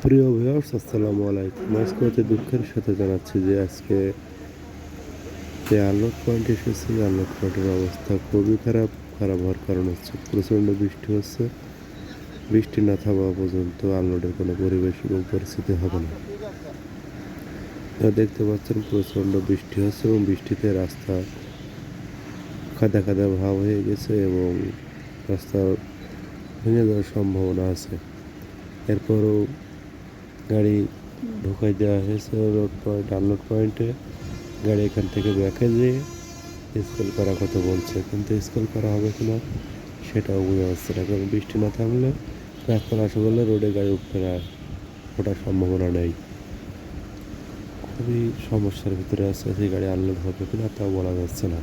প্রিয় ভিউয়ার্স, আসসালামু আলাইকুম। আজকে অতি দুঃখের সাথে জানাচ্ছি যে আজকে যে আনলোড পয়েন্ট এসেছে, আনলোড পয়েন্টের অবস্থা খুবই খারাপ। খারাপ হওয়ার কারণ হচ্ছে প্রচণ্ড বৃষ্টি হচ্ছে। বৃষ্টি না থামা পর্যন্ত আনলোডের কোনো পরিবেশ এবং পরিস্থিতি হবে না। দেখতে পাচ্ছেন প্রচণ্ড বৃষ্টি হচ্ছে এবং বৃষ্টিতে রাস্তা কাদা কাদা ভাব হয়ে গেছে এবং রাস্তা ভেঙে যাওয়ার সম্ভাবনা আছে। এরপরও গাড়ি ঢুকাই দেওয়া হয়েছে রোড পয়েন্ট আনলোড পয়েন্টে। গাড়ি এখান থেকে ব্যাকে যেয়ে স্কুল করার কথা বলছে, কিন্তু স্কুল করা হবে কিনা সেটাও বোঝা যাচ্ছে না, কারণ বৃষ্টি না থামলে রাস্তা না শুকলে রোডে গাড়ি উঠবে না, ওঠার সম্ভাবনা নেই। খুবই সমস্যার ভিতরে আছে, সেই গাড়ি আনলোড হবে কিনা তাও বলা যাচ্ছে না।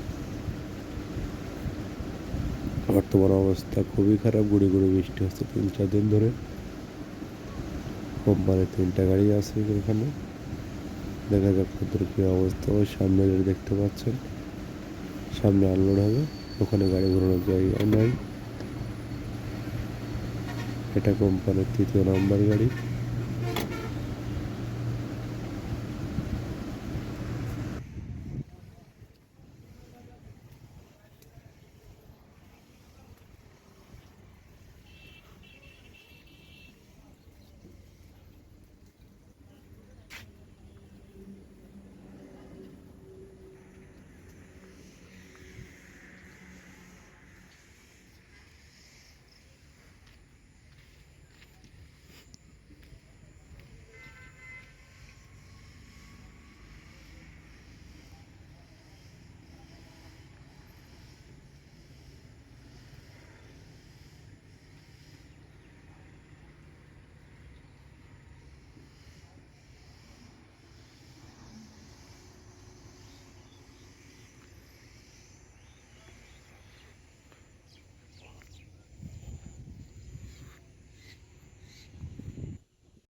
বর্তমান অবস্থা খুবই খারাপ, গুড়ি গুড়ি বৃষ্টি হচ্ছে 3-4 দিন ধরে। কোম্পানির 3টা গাড়ি আছে এখানে। দেখা যাক কত কি অবস্থা। ওই সামনে যেটা দেখতে পাচ্ছেন, সামনে আনলোড হবে, ওখানে গাড়ি ঘোরানোর জায়গা নাই। এটা কোম্পানির 3য় নাম্বার গাড়ি।